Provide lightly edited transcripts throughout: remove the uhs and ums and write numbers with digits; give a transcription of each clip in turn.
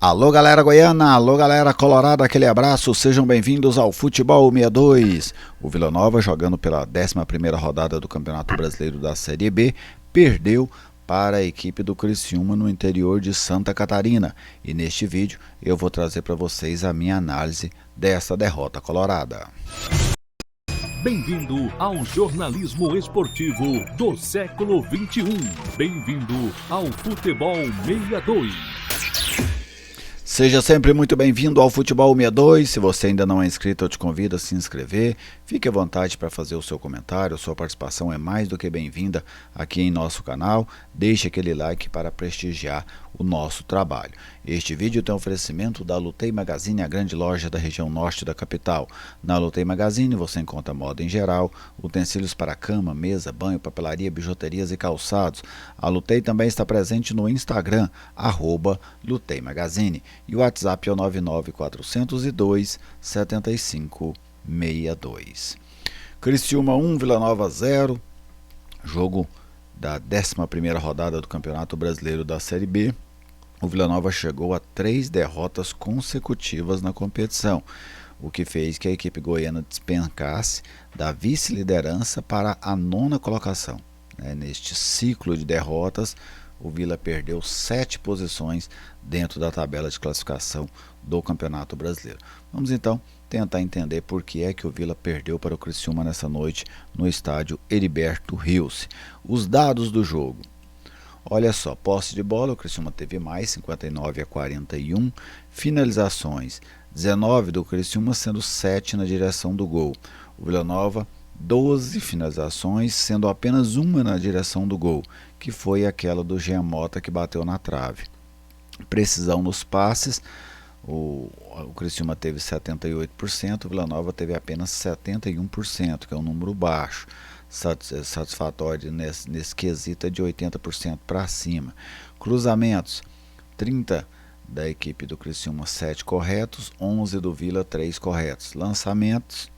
Alô galera goiana, alô galera colorada, aquele abraço, sejam bem-vindos ao Futebol 62. O Vila Nova, jogando pela 11ª rodada do Campeonato Brasileiro da Série B, perdeu para a equipe do Criciúma no interior de Santa Catarina. E neste vídeo eu vou trazer para vocês a minha análise dessa derrota colorada. Bem-vindo ao jornalismo esportivo do século XXI. Bem-vindo ao Futebol 62. Seja sempre muito bem-vindo ao Futebol 62. Se você ainda não é inscrito, eu te convido a se inscrever. Fique à vontade para fazer o seu comentário, sua participação é mais do que bem-vinda aqui em nosso canal. Deixe aquele like para prestigiar o nosso trabalho. Este vídeo tem um oferecimento da Lutei Magazine, a grande loja da região norte da capital. Na Lutei Magazine você encontra moda em geral, utensílios para cama, mesa, banho, papelaria, bijuterias e calçados. A Lutei também está presente no Instagram, @Lutei Magazine. E o WhatsApp é o 99402-7562. Criciúma 1, Vila Nova 0. Jogo da 11ª rodada do Campeonato Brasileiro da Série B. O Vila Nova chegou a 3 derrotas consecutivas na competição, o que fez que a equipe goiana despencasse da vice-liderança para a 9ª colocação. Neste ciclo de derrotas, o Vila perdeu 7 posições dentro da tabela de classificação do Campeonato Brasileiro. Vamos então tentar entender por que é que o Vila perdeu para o Criciúma nessa noite no estádio Heriberto Rios. Os dados do jogo. Olha só, posse de bola, o Criciúma teve mais, 59-41, finalizações, 19 do Criciúma, sendo 7 na direção do gol. O Vila Nova, 12 finalizações, sendo apenas uma na direção do gol, que foi aquela do Jean Mota que bateu na trave. Precisão nos passes, o Criciúma teve 78%, o Vila Nova teve apenas 71%, que é um número baixo. Satisfatório nesse quesito é de 80% para cima. Cruzamentos, 30 da equipe do Criciúma, 7 corretos, 11 do Vila, 3 corretos. Lançamentos,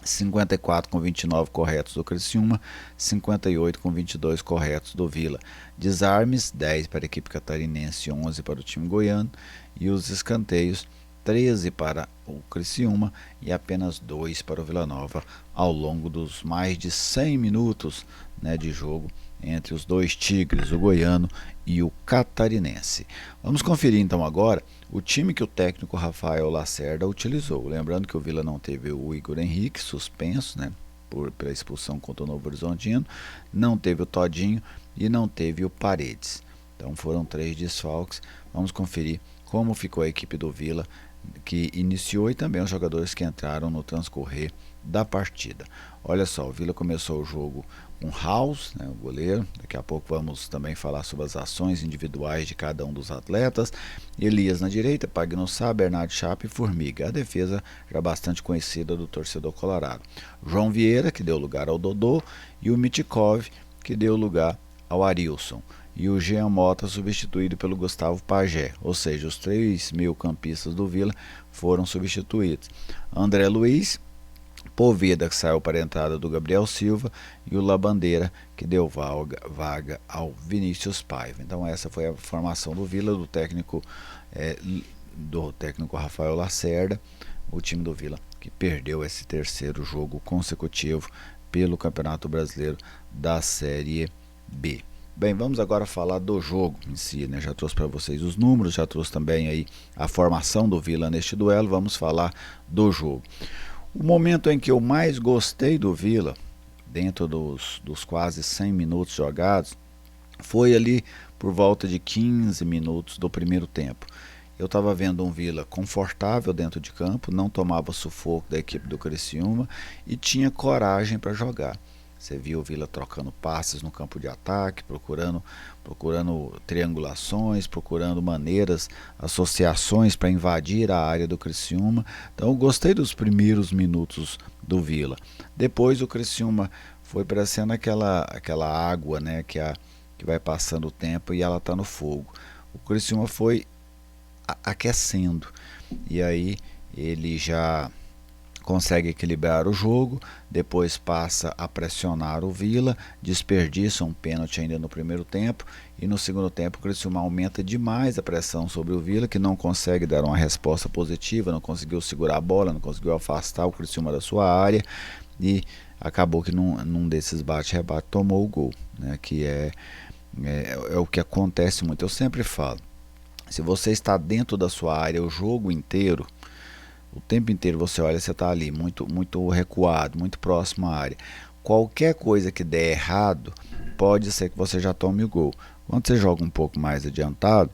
54 com 29 corretos do Criciúma, 58 com 22 corretos do Vila. Desarmes, 10 para a equipe catarinense, 11 para o time goiano. E os escanteios, 13 para o Criciúma e apenas 2 para o Vila Nova ao longo dos mais de 100 minutos de jogo entre os dois tigres, o goiano e o catarinense. Vamos conferir então agora o time que o técnico Rafael Lacerda utilizou. Lembrando que o Vila não teve o Igor Henrique, suspenso pela expulsão contra o Novo Horizontino, não teve o Todinho e não teve o Paredes. Então foram 3 desfalques. Vamos conferir como ficou a equipe do Vila que iniciou e também os jogadores que entraram no transcorrer da partida. Olha só, o Vila começou o jogo com House, o goleiro. Daqui a pouco vamos também falar sobre as ações individuais de cada um dos atletas. Elias na direita, Pagnussá, Bernardo Chapa e Formiga. A defesa já bastante conhecida do torcedor colorado. João Vieira, que deu lugar ao Dodô, e o Mitkov, que deu lugar ao Arilson. E o Jean Mota substituído pelo Gustavo Pajé, ou seja, os 3 meio-campistas do Vila foram substituídos. André Luiz, Poveda, que saiu para a entrada do Gabriel Silva, e o Labandeira, que deu vaga ao Vinícius Paiva. Então essa foi a formação do Vila, do técnico Rafael Lacerda, o time do Vila que perdeu esse 3º jogo consecutivo pelo Campeonato Brasileiro da Série B. Bem, vamos agora falar do jogo em si, Já trouxe para vocês os números, já trouxe também aí a formação do Vila neste duelo. Vamos falar do jogo. O momento em que eu mais gostei do Vila, dentro dos quase 100 minutos jogados, foi ali por volta de 15 minutos do primeiro tempo. Eu estava vendo um Vila confortável dentro de campo, não tomava sufoco da equipe do Criciúma e tinha coragem para jogar. Você viu o Vila trocando passes no campo de ataque, procurando triangulações, procurando maneiras, associações para invadir a área do Criciúma. Então eu gostei dos primeiros minutos do Vila. Depois o Criciúma foi parecendo aquela água que vai passando o tempo e ela está no fogo. O Criciúma foi aquecendo e aí ele já consegue equilibrar o jogo, depois passa a pressionar o Vila, desperdiça um pênalti ainda no primeiro tempo, e no segundo tempo o Criciúma aumenta demais a pressão sobre o Vila, que não consegue dar uma resposta positiva, não conseguiu segurar a bola, não conseguiu afastar o Criciúma da sua área, e acabou que num desses bate-rebate tomou o gol, né, que é o que acontece muito. Eu sempre falo, se você está dentro da sua área o jogo inteiro, o tempo inteiro você olha, você está ali muito recuado, muito próximo à área. Qualquer coisa que der errado, pode ser que você já tome o gol. Quando você joga um pouco mais adiantado,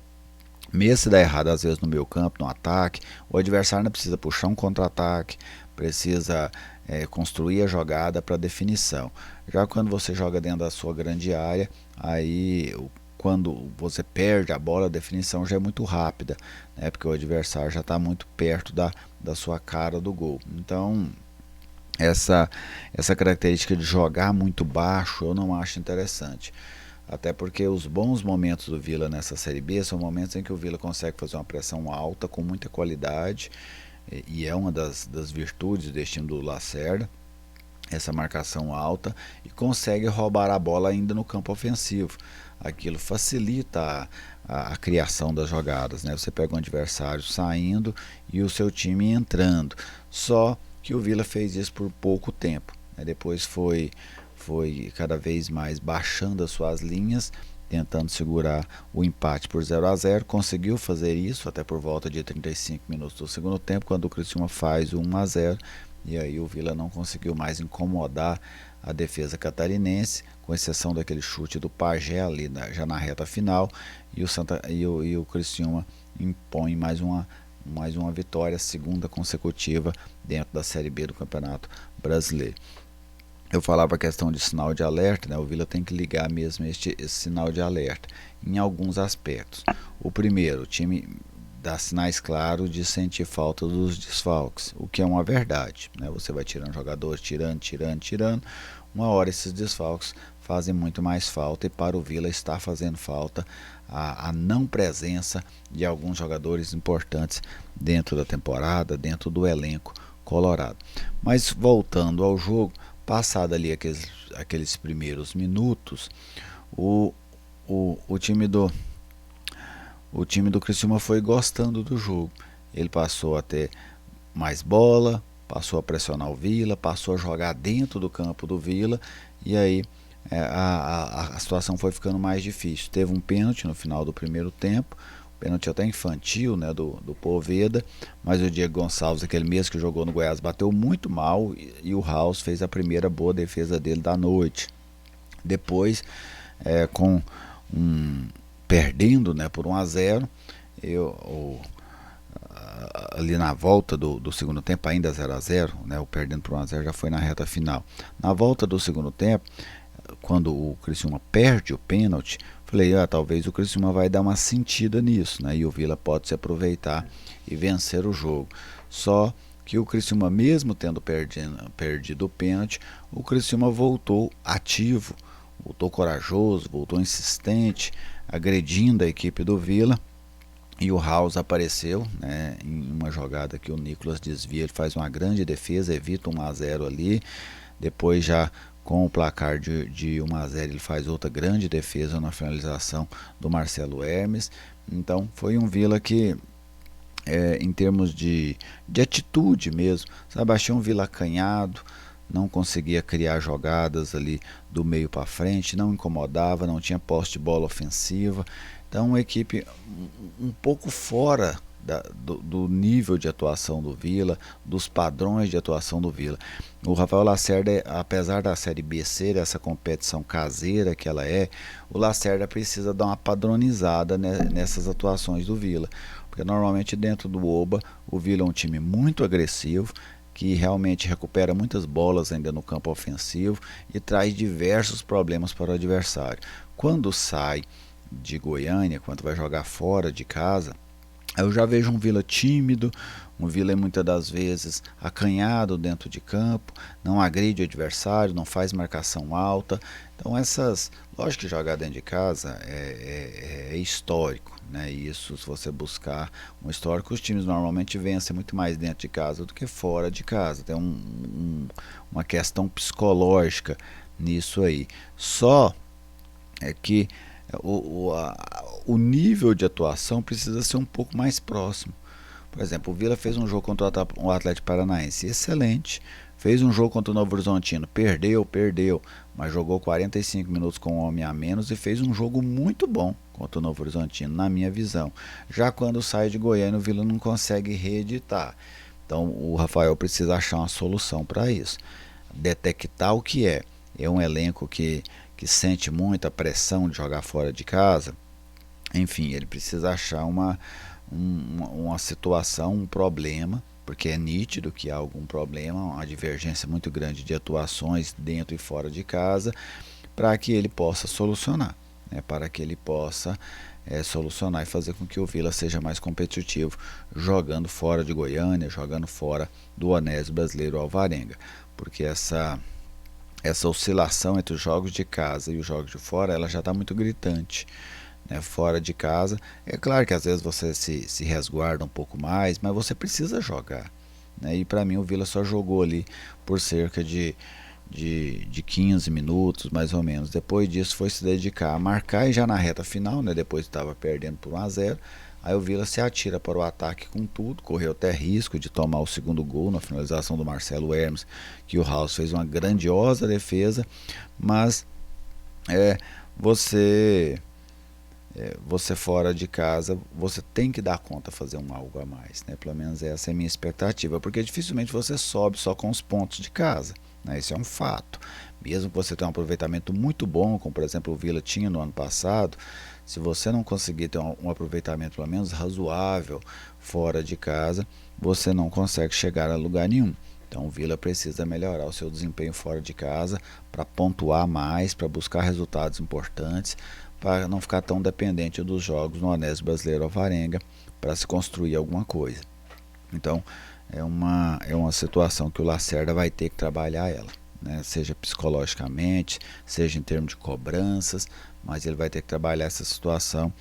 mesmo se der errado às vezes no meio campo, no ataque, o adversário não precisa puxar um contra-ataque, precisa construir a jogada para definição. Já quando você joga dentro da sua grande área, aí quando você perde a bola, a definição já é muito rápida, né, porque o adversário já está muito perto da sua cara do gol. Então, essa característica de jogar muito baixo eu não acho interessante. Até porque os bons momentos do Vila nessa Série B são momentos em que o Vila consegue fazer uma pressão alta, com muita qualidade, e é uma das virtudes desse time do Lacerda, essa marcação alta, e consegue roubar a bola ainda no campo ofensivo. Aquilo facilita a criação das jogadas, né? Você pega um adversário saindo e o seu time entrando. Só que o Vila fez isso por pouco tempo, né? Depois foi cada vez mais baixando as suas linhas, tentando segurar o empate por 0-0, conseguiu fazer isso até por volta de 35 minutos do segundo tempo, quando o Criciúma faz o 1-0, e aí o Vila não conseguiu mais incomodar a defesa catarinense, com exceção daquele chute do Pajé ali já na reta final, e o Criciúma impõe mais uma vitória, segunda consecutiva dentro da Série B do Campeonato Brasileiro. Eu falava a questão de sinal de alerta, né? O Vila tem que ligar mesmo esse sinal de alerta em alguns aspectos. O primeiro, o time dá sinais claros de sentir falta dos desfalques, o que é uma verdade, né? Você vai tirando jogadores, tirando, uma hora esses desfalques fazem muito mais falta, e para o Vila está fazendo falta a não presença de alguns jogadores importantes dentro da temporada, dentro do elenco colorado. Mas voltando ao jogo, passado ali aqueles primeiros minutos, o time do Criciúma foi gostando do jogo. Ele passou a ter mais bola, passou a pressionar o Vila, passou a jogar dentro do campo do Vila, e aí a situação foi ficando mais difícil. Teve um pênalti no final do primeiro tempo, pênalti até infantil, né, do Poveda, mas o Diego Gonçalves, aquele mesmo que jogou no Goiás, bateu muito mal, e o House fez a primeira boa defesa dele da noite. Depois, perdendo, né, por 1-0, ali na volta do segundo tempo, ainda 0-0, né, o perdendo por 1-0 já foi na reta final. Na volta do segundo tempo, quando o Criciúma perde o pênalti, falei, talvez o Criciúma vai dar uma sentida nisso, né? E o Vila pode se aproveitar e vencer o jogo. Só que o Criciúma, mesmo tendo perdido o pênalti, o Criciúma voltou ativo, voltou corajoso, voltou insistente, agredindo a equipe do Vila. E o House apareceu, né, em uma jogada que o Nicolas desvia, ele faz uma grande defesa, evita 1-0 ali. Depois, já com o placar de 1-0, ele faz outra grande defesa na finalização do Marcelo Hermes. Então foi um Vila que, em termos de atitude mesmo, sabe, achei um Vila acanhado, não conseguia criar jogadas ali do meio para frente, não incomodava, não tinha posse de bola ofensiva. Então, uma equipe um pouco fora do nível de atuação do Vila, dos padrões de atuação do Vila. O Rafael Lacerda, apesar da Série B ser essa competição caseira que ela é, o Lacerda precisa dar uma padronizada nessas atuações do Vila, porque normalmente dentro do Oba, o Vila é um time muito agressivo, que realmente recupera muitas bolas ainda no campo ofensivo e traz diversos problemas para o adversário. Quando sai de Goiânia, quando vai jogar fora de casa, Eu já vejo um Vila tímido, um Vila muitas das vezes acanhado dentro de campo, não agride o adversário, não faz marcação alta. Então lógico que jogar dentro de casa é histórico, né? Isso, se você buscar um histórico, os times normalmente vencem muito mais dentro de casa do que fora de casa. Tem uma questão psicológica nisso aí. Só é que o nível de atuação precisa ser um pouco mais próximo. Por exemplo, o Vila fez um jogo contra o Atlético Paranaense excelente, fez um jogo contra o Novo Horizontino, perdeu, mas jogou 45 minutos com um homem a menos e fez um jogo muito bom contra o Novo Horizontino, na minha visão. Já quando sai de Goiânia, o Vila não consegue reeditar. Então o Rafael precisa achar uma solução para isso. Detectar o que é um elenco que sente muita pressão de jogar fora de casa. Enfim, ele precisa achar uma situação, um problema, porque é nítido que há algum problema, uma divergência muito grande de atuações dentro e fora de casa, para que ele possa solucionar, né? Para que ele possa solucionar e fazer com que o Vila seja mais competitivo, jogando fora de Goiânia, jogando fora do Onésio Brasileiro Alvarenga, porque essa oscilação entre os jogos de casa e os jogos de fora, ela já está muito gritante, né? Fora de casa, é claro que às vezes você se resguarda um pouco mais, mas você precisa jogar, né? E para mim o Vila só jogou ali por cerca de 15 minutos, mais ou menos. Depois disso foi se dedicar a marcar e já na reta final, né? Depois estava perdendo por 1-0. Aí o Vila se atira para o ataque com tudo, correu até risco de tomar o segundo gol na finalização do Marcelo Hermes, que o House fez uma grandiosa defesa, mas é, você você fora de casa, você tem que dar conta fazer algo a mais, né? Pelo menos essa é a minha expectativa, porque dificilmente você sobe só com os pontos de casa, né? Isso é um fato. Mesmo que você tenha um aproveitamento muito bom, como por exemplo o Vila tinha no ano passado, se você não conseguir ter um aproveitamento pelo menos razoável fora de casa, você não consegue chegar a lugar nenhum. Então o Vila precisa melhorar o seu desempenho fora de casa para pontuar mais, para buscar resultados importantes, para não ficar tão dependente dos jogos no Onésio Brasileiro Alvarenga para se construir alguma coisa. Então é uma situação que o Lacerda vai ter que trabalhar ela, né? Seja psicologicamente, seja em termos de cobranças, mas ele vai ter que trabalhar essa situação,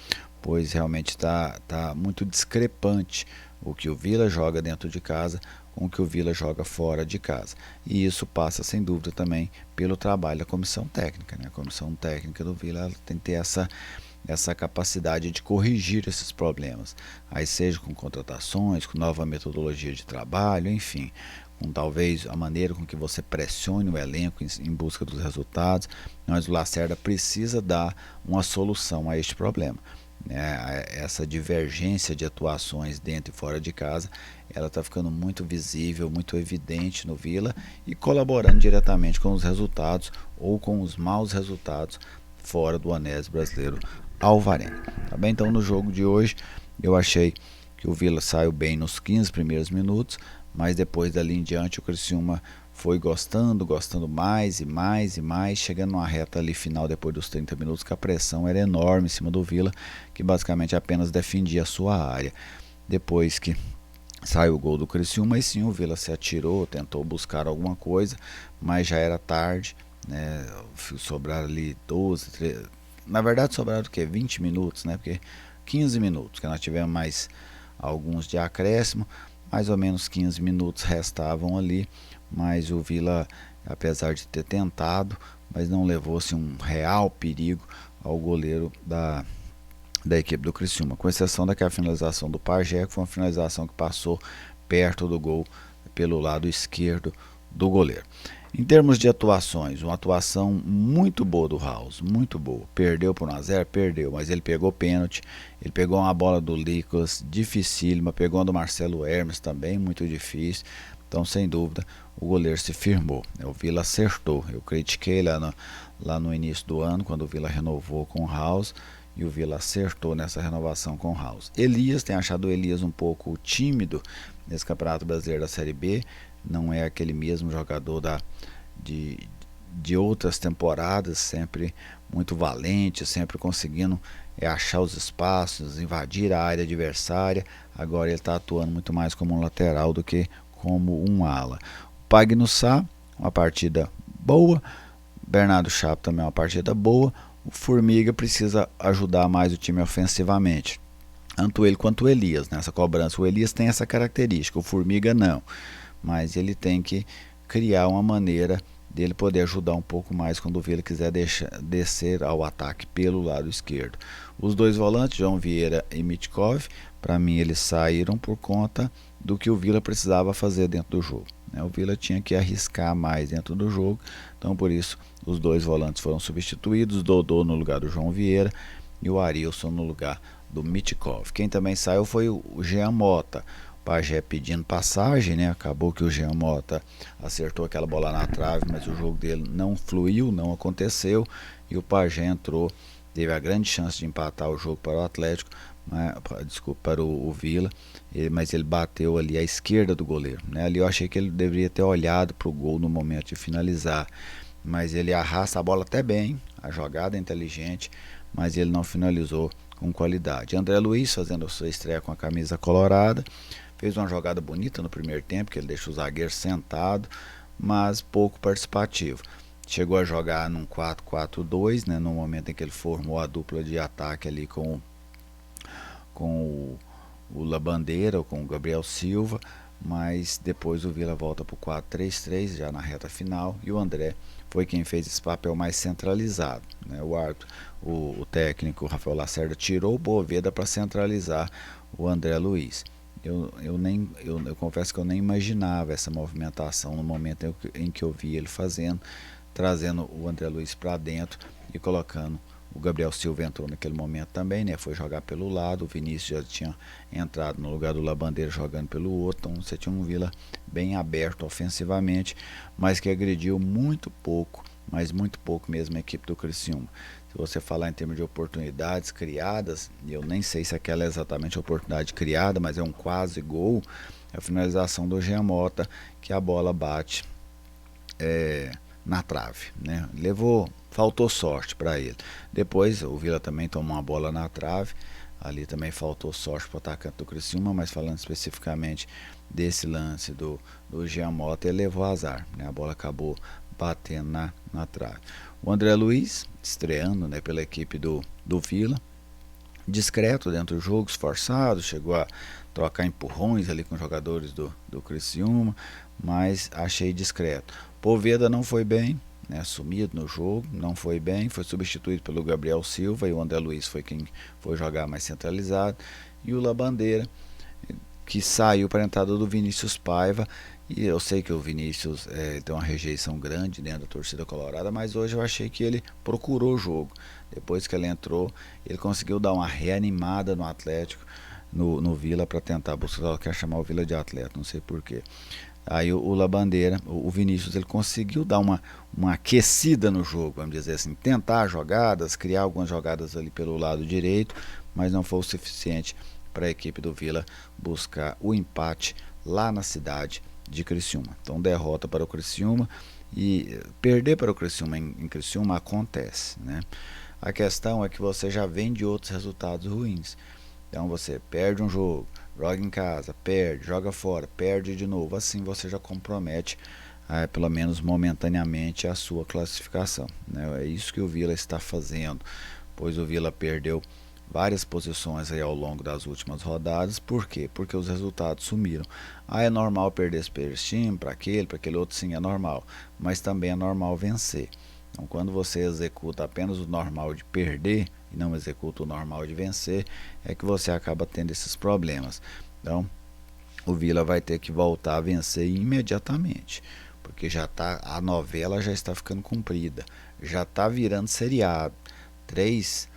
pois realmente está muito discrepante o que o Vila joga dentro de casa com o que o Vila joga fora de casa. E isso passa, sem dúvida, também pelo trabalho da comissão técnica, né? A comissão técnica do Vila tem que ter essa capacidade de corrigir esses problemas. Aí seja com contratações, com nova metodologia de trabalho, enfim, com talvez a maneira com que você pressione o elenco em busca dos resultados. Mas o Lacerda precisa dar uma solução a este problema, né? Essa divergência de atuações dentro e fora de casa, ela está ficando muito visível, muito evidente no Vila e colaborando diretamente com os resultados ou com os maus resultados fora do Onésio Brasileiro Alvarenga. Tá bem? Então no jogo de hoje eu achei que o Vila saiu bem nos 15 primeiros minutos, mas depois dali em diante o Criciúma foi gostando mais e mais, chegando numa reta ali final depois dos 30 minutos que a pressão era enorme em cima do Vila, que basicamente apenas defendia a sua área. Depois que saiu o gol do Criciúma, e sim o Vila se atirou, tentou buscar alguma coisa, mas já era tarde, né? Sobraram ali 12, 13, na verdade sobraram o que? 20 minutos, né? Porque 15 minutos, que nós tivemos mais alguns de acréscimo, mais ou menos 15 minutos restavam ali, mas o Vila, apesar de ter tentado, mas não levou-se um real perigo ao goleiro da equipe do Criciúma, com exceção daquela finalização do Pajé, que foi uma finalização que passou perto do gol pelo lado esquerdo do goleiro. Em termos de atuações, uma atuação muito boa do House, muito boa. Perdeu por 1-0, perdeu, mas ele pegou pênalti, ele pegou uma bola do Nicolas, dificílima, pegou uma do Marcelo Hermes também, muito difícil. Então, sem dúvida, o goleiro se firmou. O Vila acertou. Eu critiquei lá no início do ano, quando o Vila renovou com o House, e o Vila acertou nessa renovação com o House. Elias, tem achado o Elias um pouco tímido nesse Campeonato Brasileiro da Série B, não é aquele mesmo jogador de outras temporadas, sempre muito valente, sempre conseguindo é achar os espaços, invadir a área adversária. Agora ele está atuando muito mais como um lateral do que como um ala. O Pagnussá, uma partida boa. Bernardo Chapo também é uma partida boa. O Formiga precisa ajudar mais o time ofensivamente, tanto ele quanto o Elias nessa cobrança. O Elias tem essa característica, o Formiga não, mas ele tem que criar uma maneira dele poder ajudar um pouco mais quando o Vila quiser descer ao ataque pelo lado esquerdo. Os dois volantes, João Vieira e Mitkov, para mim eles saíram por conta do que o Vila precisava fazer dentro do jogo. O Vila tinha que arriscar mais dentro do jogo, então por isso os dois volantes foram substituídos, Dodô no lugar do João Vieira e o Arilson no lugar do Mitkov. Quem também saiu foi o Jean Mota. O Pajé pedindo passagem, né? Acabou que o Jean Mota acertou aquela bola na trave, mas o jogo dele não fluiu, não aconteceu, e o Pajé entrou, teve a grande chance de empatar o jogo para o Atlético, para o Vila, mas ele bateu ali à esquerda do goleiro, né? Ali eu achei que ele deveria ter olhado para o gol no momento de finalizar, mas ele arrasta a bola até bem, a jogada é inteligente, mas ele não finalizou com qualidade. André Luiz fazendo a sua estreia com a camisa colorada, fez uma jogada bonita no primeiro tempo, que ele deixa o zagueiro sentado, mas pouco participativo. Chegou a jogar num 4-4-2, né, no momento em que ele formou a dupla de ataque ali com o Labandeira, ou com o Gabriel Silva, mas depois o Vila volta para o 4-3-3 já na reta final, e o André foi quem fez esse papel mais centralizado, né? O técnico Rafael Lacerda tirou o Boveda para centralizar o André Luiz. Eu confesso que eu nem imaginava essa movimentação no momento em que eu vi ele fazendo, trazendo o André Luiz para dentro e colocando o Gabriel Silva. Entrou naquele momento também, né? Foi jogar pelo lado, o Vinícius já tinha entrado no lugar do Labandeira jogando pelo outro, então você tinha um Vila bem aberto ofensivamente, mas que agrediu muito pouco, mas muito pouco mesmo a equipe do Criciúma. Se você falar em termos de oportunidades criadas, eu nem sei se aquela é exatamente a oportunidade criada, mas é um quase gol, é a finalização do Jean Mota, que a bola bate na trave, né? Faltou sorte para ele. Depois o Vila também tomou uma bola na trave, ali também faltou sorte para o atacante do Criciúma, mas falando especificamente desse lance do Jean Mota, ele levou azar, né? A bola acabou batendo na trave. O André Luiz, estreando, né, pela equipe do Vila, discreto dentro do jogo, esforçado, chegou a trocar empurrões ali com os jogadores do Criciúma, mas achei discreto. Poveda não foi bem, né, sumido no jogo, não foi bem, foi substituído pelo Gabriel Silva, e o André Luiz foi quem foi jogar mais centralizado, e o Labandeira, que saiu para a entrada do Vinícius Paiva. E eu sei que o Vinícius tem uma rejeição grande dentro da torcida colorada, mas hoje eu achei que ele procurou o jogo. Depois que ele entrou, ele conseguiu dar uma reanimada no Atlético, no Vila, para tentar buscar, quer chamar o Vila de atleta, não sei porquê. Aí o Labandeira, o Vinícius, ele conseguiu dar uma aquecida no jogo, vamos dizer assim, tentar jogadas, criar algumas jogadas ali pelo lado direito, mas não foi o suficiente para a equipe do Vila buscar o empate lá na cidade de Criciúma. Então derrota para o Criciúma, e perder para o Criciúma em Criciúma acontece, né? A questão é que você já vem de outros resultados ruins. Então você perde um jogo, joga em casa, perde, joga fora, perde de novo. Assim você já compromete, pelo menos momentaneamente, a sua classificação, né? É isso que o Vila está fazendo, pois o Vila perdeu várias posições aí ao longo das últimas rodadas. Por quê? Porque os resultados sumiram. É normal perder para esse time, para aquele outro, sim, é normal, mas também é normal vencer. Então quando você executa apenas o normal de perder e não executa o normal de vencer, é que você acaba tendo esses problemas. Então o Vila vai ter que voltar a vencer imediatamente, porque a novela já está ficando comprida, já está virando seriado. Três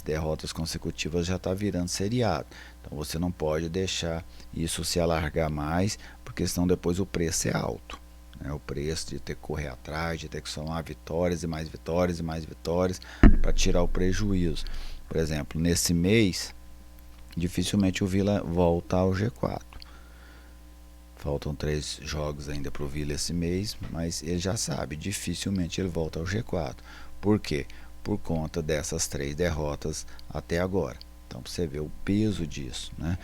derrotas consecutivas já está virando seriado. Então você não pode deixar isso se alargar mais, porque senão depois o preço é alto, né? O preço de ter que correr atrás, de ter que somar vitórias e mais vitórias e mais vitórias para tirar o prejuízo. Por exemplo, nesse mês, dificilmente o Vila volta ao G4. Faltam 3 jogos ainda para o Vila esse mês, mas ele já sabe, dificilmente ele volta ao G4. Por quê? por conta dessas 3 derrotas até agora. Então, para você ver o peso disso, né?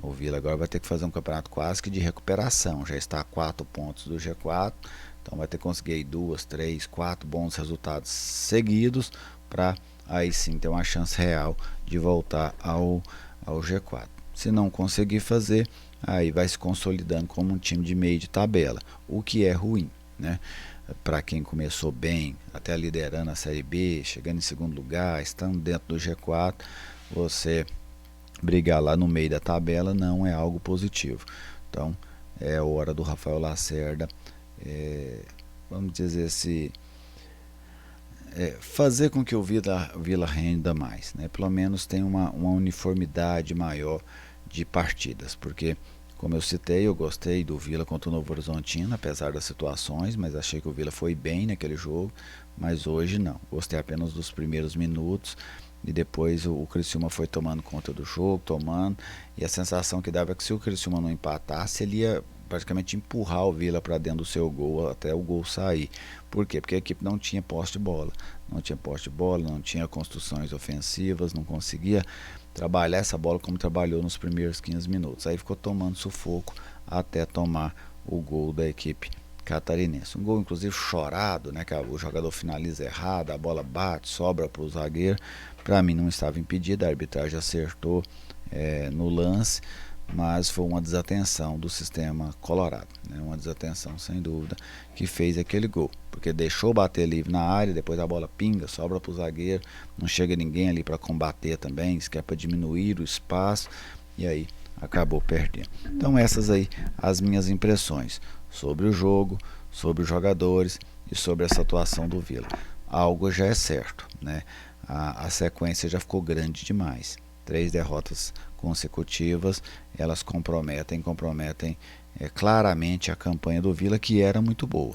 O Vila agora vai ter que fazer um campeonato quase que de recuperação, já está a 4 pontos do G4, então vai ter que conseguir 2, 3, 4 bons resultados seguidos para aí sim ter uma chance real de voltar ao G4. Se não conseguir fazer, aí vai se consolidando como um time de meio de tabela, o que é ruim, né? Para quem começou bem, até liderando a Série B, chegando em segundo lugar, estando dentro do G4, você brigar lá no meio da tabela não é algo positivo. Então é hora do Rafael Lacerda, vamos dizer assim, fazer com que o Vila renda mais, né? Pelo menos tem uma uniformidade maior de partidas, porque como eu citei, eu gostei do Vila contra o Novo Horizontino, apesar das situações, mas achei que o Vila foi bem naquele jogo, mas hoje não. Gostei apenas dos primeiros minutos e depois o Criciúma foi tomando conta do jogo, e a sensação que dava é que se o Criciúma não empatasse, ele ia praticamente empurrar o Vila para dentro do seu gol até o gol sair. Por quê? Porque a equipe não tinha posse de bola, não tinha construções ofensivas, não conseguia trabalhar essa bola como trabalhou nos primeiros 15 minutos. Aí ficou tomando sufoco até tomar o gol da equipe catarinense. Um gol inclusive chorado, né, que o jogador finaliza errado, a bola bate, sobra para o zagueiro. Para mim não estava impedido, a arbitragem acertou no lance, mas foi uma desatenção do sistema colorado, né? Uma desatenção sem dúvida que fez aquele gol, porque deixou bater livre na área, depois a bola pinga, sobra para o zagueiro, não chega ninguém ali para combater também, isso que é para diminuir o espaço, e aí acabou perdendo. Então essas aí as minhas impressões sobre o jogo, sobre os jogadores e sobre essa atuação do Vila. Algo já é certo, né? A sequência já ficou grande demais. 3 derrotas consecutivas, elas comprometem claramente a campanha do Vila, que era muito boa.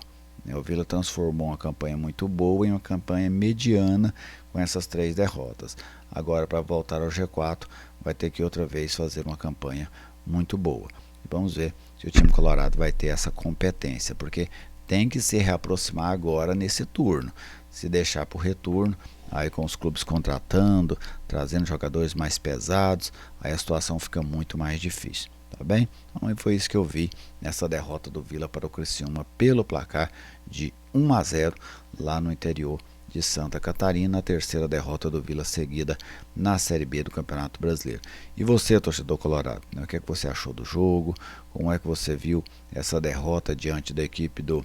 O Vila transformou uma campanha muito boa em uma campanha mediana com essas 3 derrotas. Agora, para voltar ao G4, vai ter que outra vez fazer uma campanha muito boa. E vamos ver se o time colorado vai ter essa competência, porque tem que se reaproximar agora nesse turno. Se deixar para o retorno, aí com os clubes contratando, trazendo jogadores mais pesados, aí a situação fica muito mais difícil, tá bem? Então foi isso que eu vi nessa derrota do Vila para o Criciúma pelo placar de 1-0 lá no interior de Santa Catarina, a terceira derrota do Vila seguida na Série B do Campeonato Brasileiro. E você, torcedor colorado, né? O que é que você achou do jogo? Como é que você viu essa derrota diante da equipe do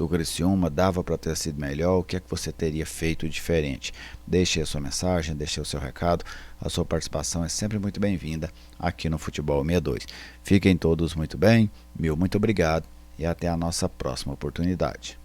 Criciúma? Dava para ter sido melhor? O que é que você teria feito diferente? Deixe a sua mensagem, deixe o seu recado. A sua participação é sempre muito bem-vinda aqui no Futebol 62. Fiquem todos muito bem, muito obrigado e até a nossa próxima oportunidade.